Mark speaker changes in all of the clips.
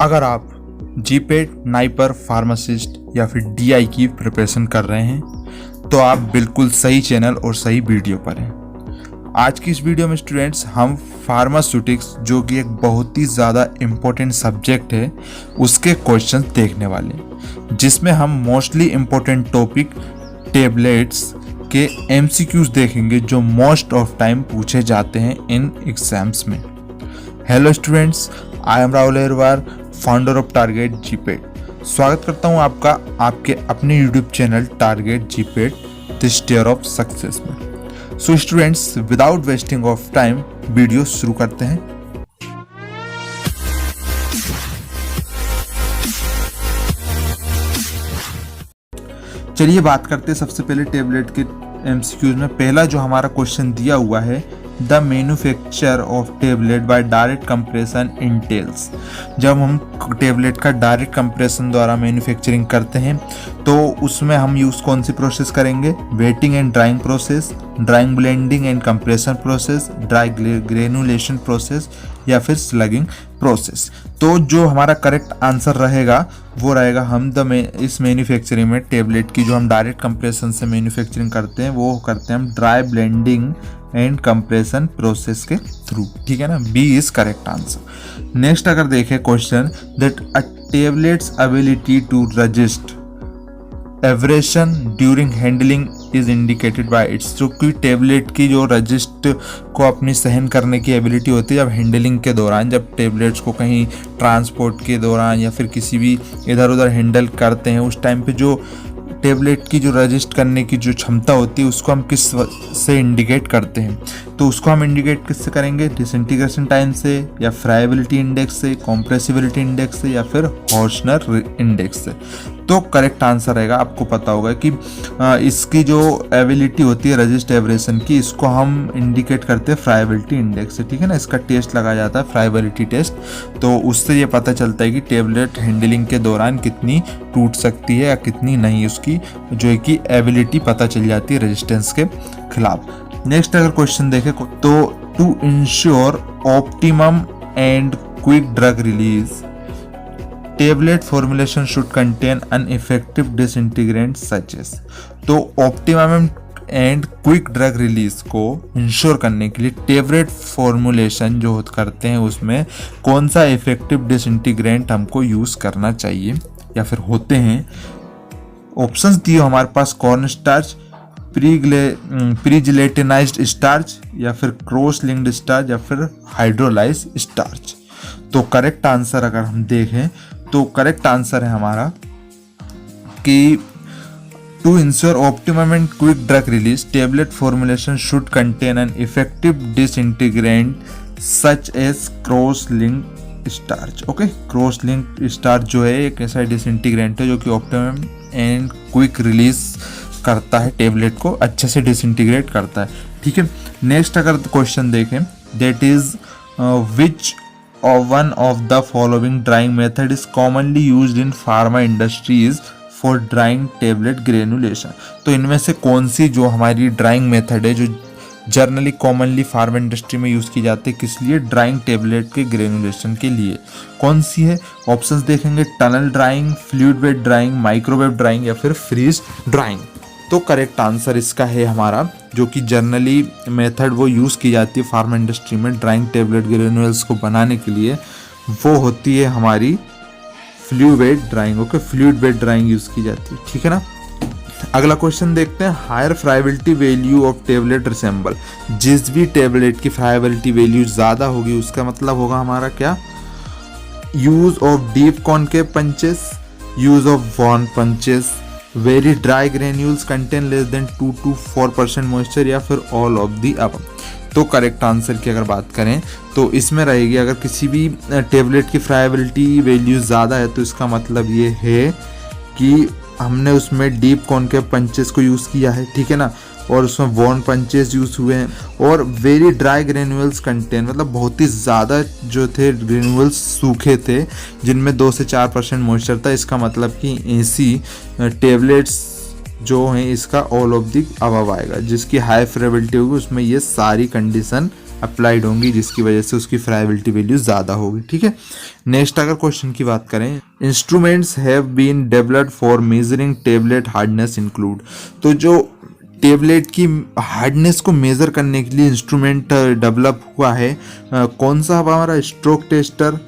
Speaker 1: अगर आप GPAT, NIPER, pharmacist या फिर डीआई की प्रिपरेशन कर रहे हैं तो आप बिल्कुल सही चैनल और सही वीडियो पर हैं। आज की इस वीडियो में स्टूडेंट्स हम फार्मास्यूटिक्स, जो कि एक बहुत ही ज़्यादा इम्पोर्टेंट सब्जेक्ट है, उसके क्वेश्चन देखने वाले हैं, जिसमें हम मोस्टली इम्पोर्टेंट टॉपिक टेबलेट्स के एमसीक्यूज देखेंगे जो मोस्ट ऑफ टाइम पूछे जाते हैं इन एग्जाम्स में। Hello students, I am Rahul Ahirwar, founder of target GPAT. स्वागत करता हूं आपका आपके अपने YouTube channel target GPAT the stair of success में। So students, without wasting of time video शुरू करते हैं। चलिए बात करते हैं सबसे पहले टेबलेट के एमसीक्यूज में। पहला जो हमारा क्वेश्चन दिया हुआ है, the manufacture of tablet by direct compression entails. जब हम टेबलेट का डायरेक्ट कंप्रेशन द्वारा मैन्युफैक्चरिंग करते हैं तो उसमें हम यूज़ कौन सी प्रोसेस करेंगे? Waiting and drawing process, drawing blending and compression process, dry granulation process या फिर स्लगिंग प्रोसेस। तो जो हमारा करेक्ट आंसर रहेगा वो रहेगा, हम इस मैन्युफैक्चरिंग में टेबलेट की जो हम डायरेक्ट कंप्रेशन से मैन्युफैक्चरिंग करते हैं वो करते हैं हम dry blending and compression process के थ्रू। ठीक है ना, B is correct answer. Next अगर देखें question, that a tablet's ability to resist abrasion during handling is indicated by its. जो कि टेबलेट की जो रजिस्ट को अपनी सहन करने की एबिलिटी होती है जब हैंडलिंग के दौरान, जब टेबलेट्स को कहीं ट्रांसपोर्ट के दौरान या फिर किसी भी इधर उधर हैंडल करते हैं, उस टाइम पे जो टेबलेट की जो रजिस्ट करने की जो क्षमता होती है उसको हम किस से इंडिकेट करते हैं? तो उसको हम इंडिकेट किससे करेंगे? डिसइंटीग्रेशन टाइम से, या फ्राइबिलिटी इंडेक्स से, कॉम्प्रेसिबिलिटी इंडेक्स से, या फिर हॉर्सनर इंडेक्स से। तो करेक्ट आंसर रहेगा, आपको पता होगा कि इसकी जो एबिलिटी होती है रजिस्ट एब्रेशन की, इसको हम इंडिकेट करते हैं फ्राइबिलिटी इंडेक्स से। ठीक है ना, इसका टेस्ट लगाया जाता है फ्राइबिलिटी टेस्ट। तो उससे ये पता चलता है कि टेबलेट हैंडलिंग के दौरान कितनी टूट सकती है या कितनी नहीं, उसकी जो है कि एबिलिटी पता चल जाती है रेजिस्टेंस के खिलाफ। नेक्स्ट अगर क्वेश्चन देखें तो, to ensure optimum and quick drug release tablet formulation should contain an effective disintegrant such as. तो optimum and quick drug release को इंश्योर करने के लिए टेबलेट फॉर्मुलेशन जो करते हैं उसमें कौन सा इफेक्टिव डिसइंटीग्रेंट हमको यूज करना चाहिए या फिर होते हैं? ऑप्शंस दिए हमारे पास, कॉर्न स्टार्च, प्रीजिलेटिनाइज्ड स्टार्च, या फिर क्रॉस लिंक्ड स्टार्च, या फिर हाइड्रोलाइज स्टार्च। तो करेक्ट आंसर अगर हम देखें तो करेक्ट आंसर है हमारा कि to ensure optimum and quick drug release tablet formulation should contain an effective disintegrant such as cross linked starch. Okay, cross linked starch जो है एक ऐसा डिसइंटीग्रेंट है जो कि ऑप्टिमम एंड क्विक रिलीज करता है, टेबलेट को अच्छे से डिसइंटीग्रेट करता है। ठीक है, नेक्स्ट अगर क्वेश्चन देखें, that is which one of the following drying method is commonly used in pharma industries for drying tablet granulation। तो इनमें से कौन सी जो हमारी ड्राइंग मेथड है जो जर्नली कॉमनली फार्मा इंडस्ट्री में यूज़ की जाती है, किस लिए? ड्राइंग टेबलेट के ग्रेनुलेशन के लिए। कौन सी है? ऑप्शंस देखेंगे, tunnel drawing, fluid bed drawing, microwave drawing, या फिर फ्रीज ड्राइंग। तो करेक्ट आंसर इसका है हमारा, जो कि जर्नली मेथड वो यूज़ की जाती है फार्मा इंडस्ट्री में ड्राइंग टेबलेट ग्रेनुअल्स को बनाने के लिए, वो होती है हमारी fluid bed drawing. Okay, fluid bed drawing use की जाती है। ठीक है ना, अगला क्वेश्चन देखते हैं, higher friability value of tablet resemble. जिस भी टेबलेट की फ्राइबिलिटी वैल्यू ज़्यादा होगी उसका मतलब होगा हमारा क्या? Use of deep concave punches, use of worn punches, very dry granules contain less than 2 to 4% moisture, या फिर ऑल ऑफ दी अबव। तो करेक्ट आंसर की अगर बात करें तो इसमें रहेगी, अगर किसी भी टेबलेट की फ्राइबिलिटी वैल्यू ज़्यादा है तो इसका मतलब ये है कि हमने उसमें डीप कॉनकेव पंचेस को यूज़ किया है। ठीक है ना, और उसमें वॉर्न पंचेस यूज़ हुए हैं, और वेरी ड्राई ग्रेन्यूल्स कंटेन मतलब बहुत ही ज़्यादा जो थे ग्रेन्यूल्स सूखे थे जिनमें 2 से 4% मॉइस्चर था। इसका मतलब कि ऐसी टेबलेट्स जो हैं इसका ऑल ऑफ दी अबव आएगा, जिसकी हाई फ्राइबिलिटी होगी उसमें ये सारी कंडीशन अप्लाइड होंगी, जिसकी वजह से उसकी फ्राइबिलिटी वैल्यू ज़्यादा होगी। ठीक है, नेक्स्ट अगर क्वेश्चन की बात करें, instruments have been developed for measuring tablet hardness include. तो जो टेबलेट की हार्डनेस को मेज़र करने के लिए इंस्ट्रूमेंट डेवलप हुआ है, कौन सा हमारा, stroke tester,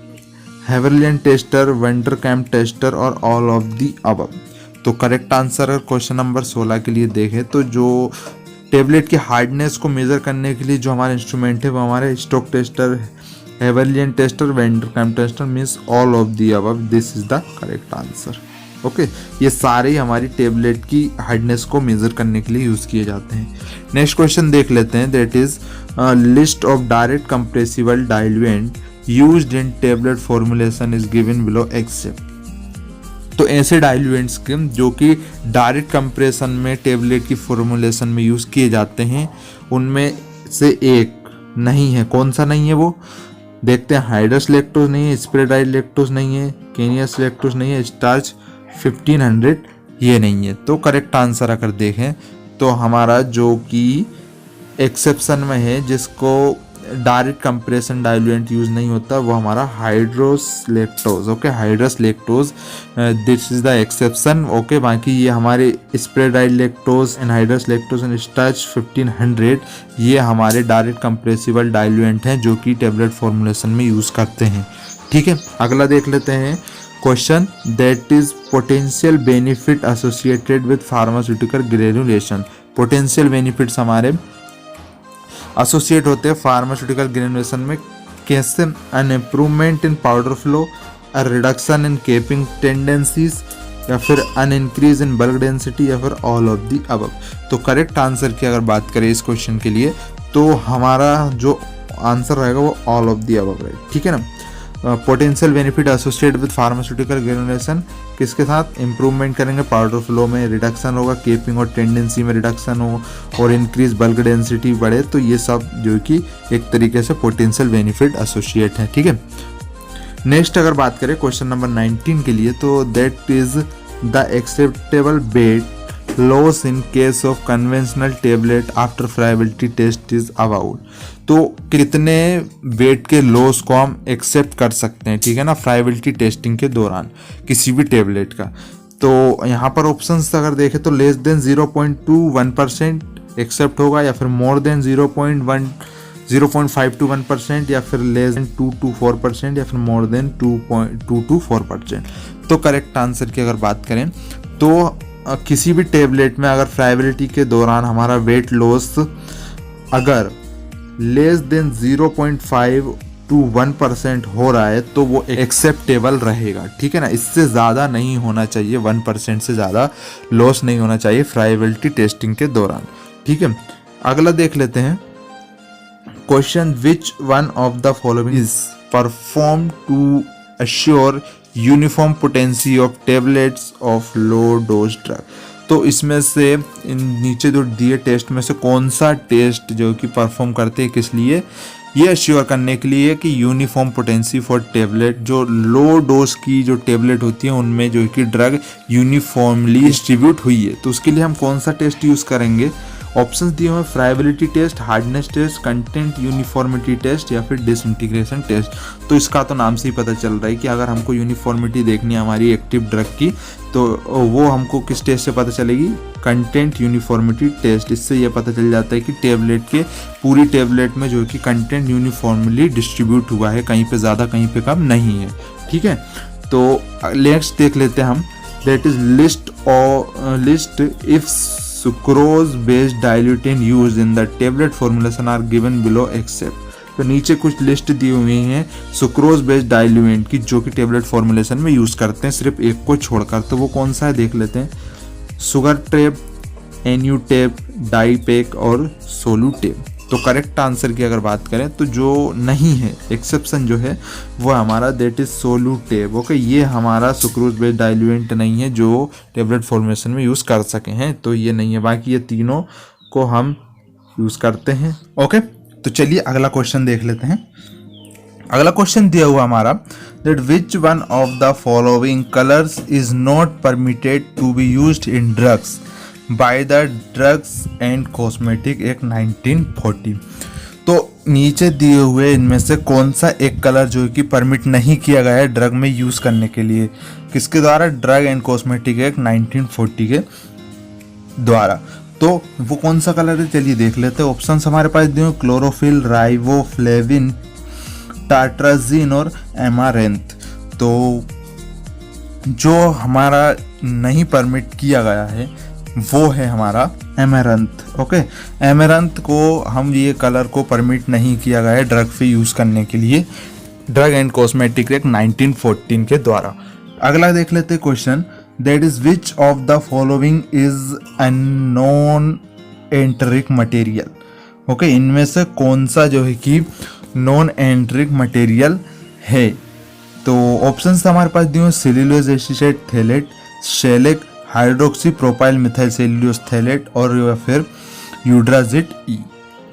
Speaker 1: Heberlein tester, Vanderkamp tester और ऑल ऑफ दी अबव। तो करेक्ट आंसर क्वेश्चन नंबर 16 के लिए देखें तो जो टेबलेट की हार्डनेस को मेज़र करने के लिए जो हमारा इंस्ट्रूमेंट है वो हमारे stroke tester, Heberlein tester, Vanderkamp tester, means all of the above, this is the correct answer. Okay, ये सारे ही हमारी टेबलेट की हार्डनेस को मेज़र करने के लिए यूज़ किए जाते हैं। नेक्स्ट क्वेश्चन देख लेते हैं, that is list of direct compressible diluent used in tablet formulation is given below except. तो ऐसे डाइल्यूएंट्स के जो कि डायरेक्ट कंप्रेशन में टेबलेट की फॉर्मुलेशन में यूज़ किए जाते हैं, उनमें से एक नहीं है। कौन सा नहीं है वो देखते हैं। हाइड्रस लैक्टोज नहीं है, स्प्रेडाइल लैक्टोज नहीं है, केनियस लैक्टोज नहीं है, स्टार्च 1500 ये नहीं है। तो करेक्ट आंसर अगर देखें तो हमारा जो कि एक्सेप्शन में है, जिसको डायरेक्ट कंप्रेशन डाइल्यूएंट यूज नहीं होता, वो हमारा hydrous lactose. Okay, hydrous lactose, this is the exception. Okay, बाकी ये हमारे spray dried lactose and hydrous lactose and starch 1500 ये हमारे डायरेक्ट कंप्रेसिबल डाइल्यूएंट हैं जो कि टेबलेट फॉर्मुलेशन में यूज करते हैं। ठीक है, अगला देख लेते हैं question, that is potential benefit associated with pharmaceutical granulation. Potential benefits हमारे एसोसिएट होते हैं फार्मास्यूटिकल ग्रेनुलेशन में कैसे? An improvement in powder flow, a reduction in capping tendencies, या फिर an increase in bulk density, या फिर ऑल ऑफ दी अबव। तो करेक्ट आंसर की अगर बात करें इस क्वेश्चन के लिए तो हमारा जो आंसर रहेगा वो ऑल ऑफ दी अबव रहेगा। ठीक है ना, potential benefit associate with pharmaceutical granulation किसके साथ? इंप्रूवमेंट करेंगे पाउडर फ्लो में, रिडक्शन होगा केपिंग और टेंडेंसी में रिडक्शन हो, और इंक्रीज बल्क डेंसिटी बढ़े। तो ये सब जो कि एक तरीके से पोटेंशियल बेनिफिट एसोसिएट है। ठीक है, नेक्स्ट अगर बात करें क्वेश्चन नंबर 19 के लिए तो that is the acceptable weight loss in case of conventional tablet after friability test is about. तो कितने वेट के लॉस को हम एक्सेप्ट कर सकते हैं, ठीक है ना, फ्राइबिलिटी टेस्टिंग के दौरान किसी भी टेबलेट का। तो यहाँ पर ऑप्शंस अगर देखें तो लेस देन 0.21% एक्सेप्ट होगा, या फिर मोर देन 0.5 to 1%, या फिर लेस देन 2 to 4%, या फिर मोर देन 2 to 4%। तो करेक्ट आंसर की अगर बात करें तो किसी भी टेबलेट में अगर फ्राइबिलिटी के दौरान हमारा वेट लॉस अगर लेस देन 0.5 to 1% हो रहा है तो वो एक्सेप्टेबल रहेगा। ठीक है ना, इससे ज़्यादा नहीं होना चाहिए, 1% से ज़्यादा लॉस नहीं होना चाहिए फ्राइबिलिटी टेस्टिंग के दौरान। ठीक है, अगला देख लेते हैं question, which one of the following is perform to assure uniform potency of tablets of low dose drug. तो इसमें से इन नीचे जो दिए टेस्ट में से कौन सा टेस्ट जो कि परफॉर्म करते हैं, किस लिए? ये अश्योर करने के लिए कि यूनिफॉर्म पोटेंसी फॉर टेबलेट, जो लो डोज की जो टेबलेट होती है उनमें जो कि ड्रग यूनिफॉर्मली डिस्ट्रीब्यूट हुई है। तो उसके लिए हम कौन सा टेस्ट यूज़ करेंगे? ऑप्शंस दिए हुए friability test, hardness test, content uniformity test, या फिर डिसइंटीग्रेशन टेस्ट। तो इसका तो नाम से ही पता चल रहा है कि अगर हमको यूनिफॉर्मिटी देखनी है हमारी एक्टिव ड्रग की तो वो हमको किस टेस्ट से पता चलेगी? Content uniformity test. इससे ये पता चल जाता है कि टेबलेट के पूरी टेबलेट में जो कि कंटेंट यूनिफॉर्मली डिस्ट्रीब्यूट हुआ है, कहीं पे ज़्यादा कहीं पे कम नहीं है। ठीक है, तो नेक्स्ट देख लेते हैं हम, that is list if sucrose based diluent used in the tablet formulation are given below except. तो नीचे कुछ लिस्ट दी हुई हैं सुक्रोज बेस्ड डाइल्यूएंट की जो कि टेबलेट फॉर्मुलेशन में यूज करते हैं, सिर्फ एक को छोड़कर। तो वो कौन सा है देख लेते हैं, सुगर टेप, एनयू टेप, डाइपेक और सोलू टेप। तो करेक्ट आंसर की अगर बात करें तो जो नहीं है, एक्सेप्शन जो है वो हमारा that is Solu tape. Okay, ये हमारा सुक्रोज बेस्ड डाइल्यूएंट नहीं है जो टेबलेट फॉर्मुलेशन में यूज कर सके हैं, तो ये नहीं है। बाकी ये तीनों को हम यूज करते हैं। ओके, तो चलिए अगला क्वेश्चन देख लेते हैं। अगला क्वेश्चन दिया हुआ हमारा, that which one of the following colours is not permitted to be used in drugs by the drugs and cosmetic act 1940। तो नीचे दिए हुए इनमें से कौन सा एक कलर जो है कि परमिट नहीं किया गया है ड्रग में यूज करने के लिए, किसके द्वारा? ड्रग एंड कॉस्मेटिक एक्ट 1940 के द्वारा। तो वो कौन सा कलर है, चलिए देख लेते हैं। ऑप्शंस हमारे पास दिए हैं क्लोरोफिल, राइबोफ्लेविन, टार्ट्राजिन और एमारेंथ। तो जो हमारा नहीं परमिट किया गया है वो है हमारा एमेरंथ। ओके, एमेरंथ को हम ये कलर को परमिट नहीं किया गया है ड्रग पे यूज करने के लिए ड्रग एंड कॉस्मेटिक एक्ट 1914 के द्वारा। अगला देख लेते हैं question, that is which of the following is a non enteric material. Okay, इनमें से कौन सा जो है कि नॉन एंटरिक मटेरियल है? तो ऑप्शंस हमारे पास दिए हैं cellulose acetate phthalate, shellac, hydroxy propyl methyl cellulose phthalate और या फिर यूड्राजिट ई।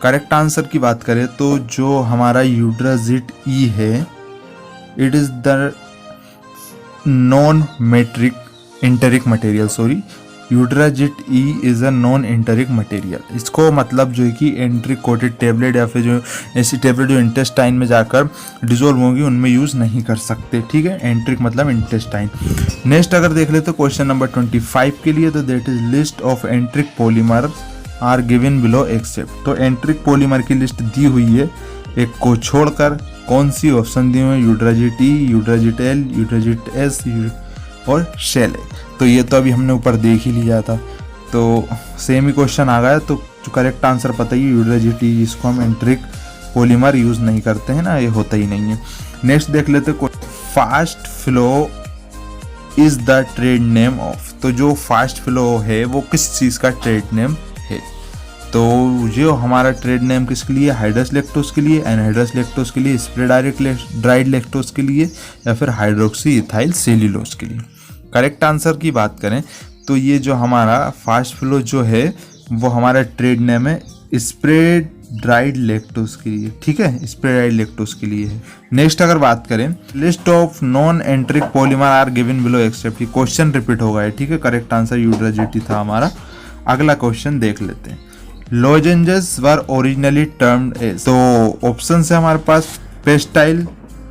Speaker 1: करेक्ट आंसर की बात करें तो जो हमारा यूड्राजिट ई है, it is the non metric enteric material, sorry, Eudragit E is a non enteric material. इसको मतलब जो है कि एंट्रिक कोटेड टेबलेट या फिर जो ऐसी टेबलेट जो इंटेस्टाइन में जाकर डिजोल्व होंगी उनमें यूज़ नहीं कर सकते। ठीक है, एंट्रिक मतलब इंटेस्टाइन। नेक्स्ट अगर देख ले तो क्वेश्चन नंबर 25 के लिए, तो that is list of enteric polymer are given below except. तो एंट्रिक पॉलीमर की लिस्ट दी हुई है, एक को छोड़कर। कौन सी ऑप्शन दिए हुए? यूड्राजिट ई, यूड्राजिट एल, यूड्राजिट एस और शेलेक। तो ये तो अभी हमने ऊपर देख ही लिया था, तो सेम ही क्वेश्चन आ गया। तो जो करेक्ट आंसर पता ही, यूड्राजिट ई, इसको हम एंट्रिक पॉलीमर यूज नहीं करते हैं ना, ये होता ही नहीं है। नेक्स्ट देख लेते, fast flow is the trade name of. तो जो फास्ट फ्लो है वो किस चीज़ का ट्रेड नेम है? तो जो हमारा ट्रेड नेम किसके लिए? हाइड्रस लैक्टोज के लिए, एनहाइड्रस लैक्टोज के लिए, स्प्रे ड्राइड लैक्टोज के लिए या फिर हाइड्रोक्सी इथाइल सेल्यूलोज के लिए। करेक्ट आंसर की बात करें तो ये जो हमारा फास्ट फ्लो जो है वो हमारा ट्रेड नेम है स्प्रे ड्राइड लैक्टोज के लिए। ठीक है, स्प्रे ड्राइड लैक्टोज के लिए है। नेक्स्ट अगर बात करें, list of non enteric polymer are given below except. Question repeat हो गया है। ठीक है, करेक्ट आंसर यूड्राजिट था हमारा। अगला क्वेश्चन देख लेते हैं, lozenges were originally termed as. तो ऑप्शन है हमारे पास पेस्टाइल,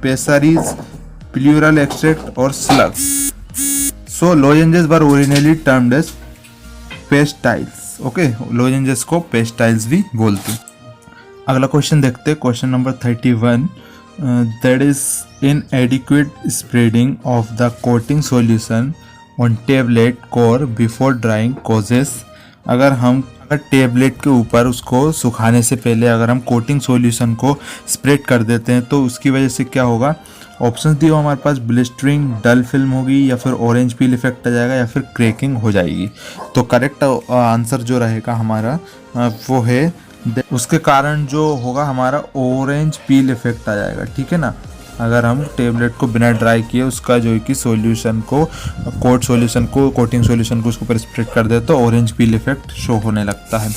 Speaker 1: पेसारीज, प्लूरल एक्सट्रैक्ट और slugs. So lozenges were originally termed as pastilles. Okay, lozenges को पेस्टाइल्स भी बोलते हैं। अगला क्वेश्चन देखते हैं, question number 31, that is inadequate spreading of the coating solution on tablet core before drying causes. अगर tablet के ऊपर उसको सुखाने से पहले अगर हम कोटिंग सॉल्यूशन को स्प्रेड कर देते हैं तो उसकी वजह से क्या होगा? ऑप्शन दिए हो हमारे पास, ब्लिस्टरिंग, डल फिल्म होगी या फिर ऑरेंज पील इफेक्ट आ जाएगा या फिर क्रैकिंग हो जाएगी। तो करेक्ट आंसर जो रहेगा हमारा वो है, उसके कारण जो होगा हमारा ऑरेंज पील इफेक्ट आ जाएगा। ठीक है ना, अगर हम टेबलेट को बिना ड्राई किए उसका जो है कि सॉल्यूशन को कोटिंग सॉल्यूशन को उसके ऊपर स्प्रेड कर दे तो ऑरेंज पील इफेक्ट शो होने लगता है।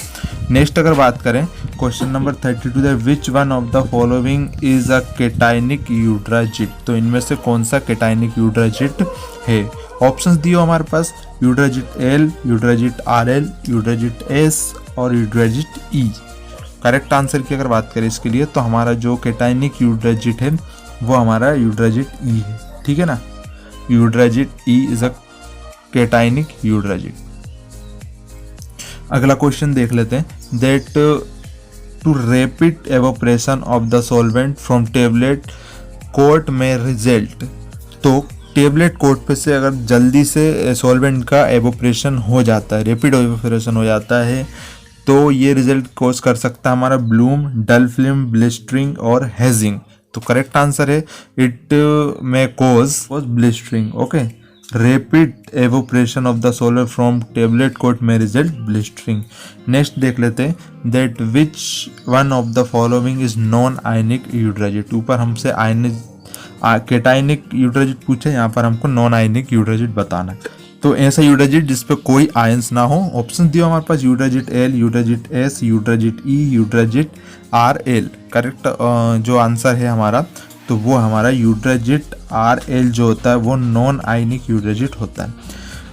Speaker 1: नेक्स्ट अगर बात करें, question number 32, which one of the following is a cationic Eudragit. तो इनमें से कौन सा केटाइनिक यूड्राजिट है? ऑप्शंस दिए हमारे पास, यूड्राजिट एल, यूड्राजिट आर एल, यूड्राजिट एस और यूड्राजिट ई। करेक्ट आंसर की अगर बात करें इसके लिए तो हमारा जो केटाइनिक यूड्राजिट है वो हमारा यूड्राजिट ई है। ठीक है ना, यूड्राजिट ई इज अ केटाइनिक यूड्राजिट। अगला क्वेश्चन देख लेते हैं, that too rapid evaporation of the solvent from tablet coat में रिजल्ट। तो टेबलेट कोट पे से अगर जल्दी से सॉल्वेंट का एवोपरेशन हो जाता है, रैपिड एवोपरेशन हो जाता है, तो ये रिजल्ट कॉज कर सकता है हमारा ब्लूम, डल फिल्म, ब्लिस्टरिंग और हेजिंग। तो करेक्ट आंसर है, it may cause blistering. Okay, rapid evaporation of the solar from tablet coat में रिजल्ट ब्लिस्टरिंग। नेक्स्ट देख लेते हैं, that which one of the following is non ionic Eudragit. ऊपर हमसे केटाइनिक यूड्राजिट पूछे, यहाँ पर हमको नॉन आयनिक यूड्राजिट बताना है। तो ऐसा यूड्राजिट जिसपे कोई आयंस ना हो। ऑप्शन दिया हमारे पास, यूड्राजिट एल, यूड्राजिट एस, यूड्राजिट ई, यूड्राजिट आर एल। करेक्ट जो आंसर है हमारा तो वो हमारा यूड्राजिट आर एल जो होता है वो नॉन आयनिक यूड्राजिट होता है।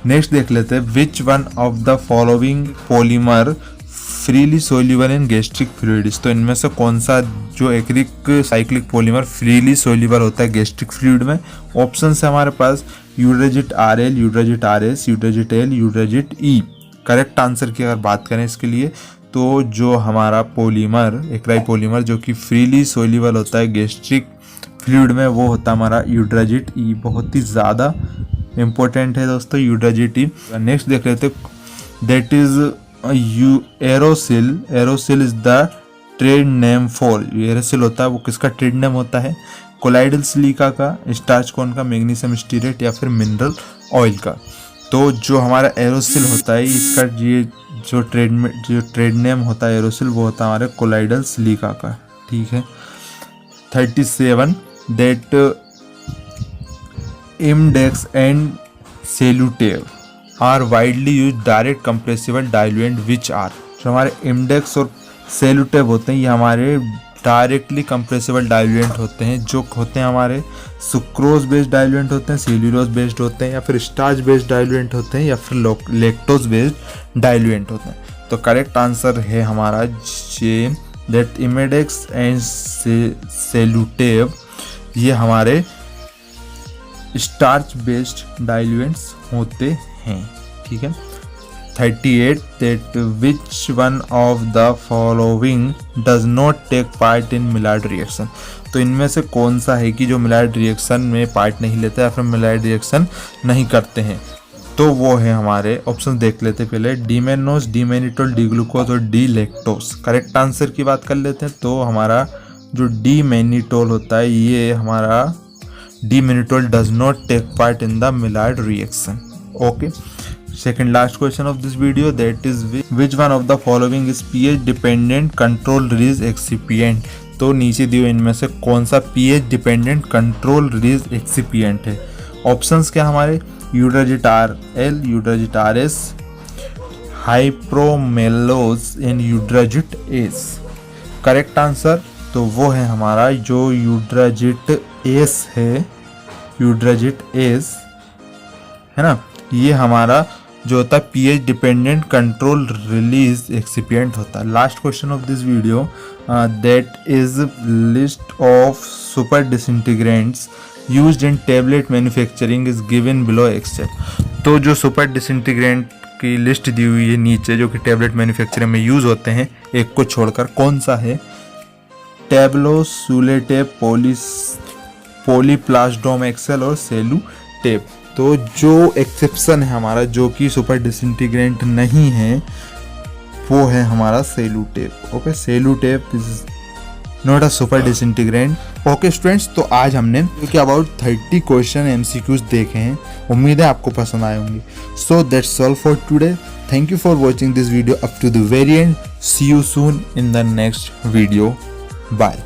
Speaker 1: नेक्स्ट देख लेते हैं, विच one of the following polymer freely soluble in gastric fluids. तो इनमें से कौन सा जो एक्रिक साइक्लिक पॉलीमर फ्रीली सोल्यूबल होता है गैस्ट्रिक फ्लूइड में? ऑप्शन है हमारे पास यूड्राजिट RL, Eudragit RS, यूड्राजिट L, यूड्राजिट E। Correct answer की अगर बात करें इसके लिए तो जो हमारा पॉलीमर एक्राई पॉलीमर जो कि फ्रीली सोल्यूबल होता है गैस्ट्रिक फ्लूइड में वो होता है हमारा यूड्राजिट E। बहुत ही ज़्यादा इम्पोर्टेंट है दोस्तों यूड्राजिट E। नेक्स्ट देख लेते that is Aerosil. Aerosil is the trade name for. Aerosil होता है वो किसका ट्रेड नेम होता है? कोलाइडल सिलिका का, स्टार्च कौन का, मैग्नीशियम स्टीरेट या फिर मिनरल ऑयल का। तो जो हमारा एरोसिल होता है इसका ये जो ट्रेड नेम होता है एरोसिल वो होता है हमारे कोलाइडल सिलिका का। ठीक है। 37 that Emdex and Celutab are widely use direct compressible diluent which are. जो हमारे इमडेक्स और सेलुटेव होते हैं ये हमारे डायरेक्टली कंप्रेसिबल डाइल्यूएंट होते हैं, जो होते हैं हमारे सुक्रोज बेस्ड डाइल्यूएंट होते हैं, सेल्यूलोज बेस्ड होते हैं या फिर स्टार्च बेस्ड डाइल्यूएंट होते हैं या फिर लैक्टोज बेस्ड डाइल्यूएंट होते हैं। तो करेक्ट आंसर है हमारा जे दैट इमेडेक्स एंड सेलुटेव ये हमारे स्टार्च बेस्ड डाइल्यूएंट्स होते हैं। ठीक है। 38 that which one of the following does not take part in Maillard reaction. तो इनमें से कौन सा है कि जो मिलार्ड रिएक्शन में पार्ट नहीं लेते या फिर मिलार्ड रिएक्शन नहीं करते हैं? तो वो है हमारे ऑप्शन देख लेते पहले डीमेनोस, डीमेनिटोल, डीग्लूकोज और डी लैक्टोस। करेक्ट आंसर की बात कर लेते हैं तो हमारा जो डीमेनिटोल होता है ये हमारा D mannitol does not take part in the Maillard reaction. Okay. Second last question of this video, that is which one of the following is pH dependent control release excipient। तो नीचे दिए इनमें से कौन सा pH dependent control release excipient है? Options क्या हमारे Eudragit RL, Eudragit RS, hypromellose and Eudragit S। Correct answer तो वो है हमारा जो यूड्राजिट S है, यूड्राजिट S है ना, ये हमारा जो होता है pH dependent control release excipient होता है। Last question of this video that is list of super disintegrants used in tablet manufacturing is given below except. तो जो सुपर डिसइंटीग्रेंट की लिस्ट दी हुई है नीचे जो कि टेबलेट मैन्युफैक्चरिंग में यूज होते हैं एक को छोड़कर, कौन सा है? टेबलो, सुलेटेप, पॉलीप्लास्टोम एक्सेल और सेलुटेप। तो जो एक्सेप्शन है हमारा जो कि सुपर डिसइंटीग्रेंट नहीं है वो है हमारा Celutab. Okay, Celutab is not a super disintegrant. Okay students, तो आज हमने कि अबाउट 30 क्वेश्चन MCQs देखे हैं। उम्मीद है आपको पसंद आए होंगे। So that's all for today. Thank you for watching this video up to the very end. See you soon in the next video. Bye.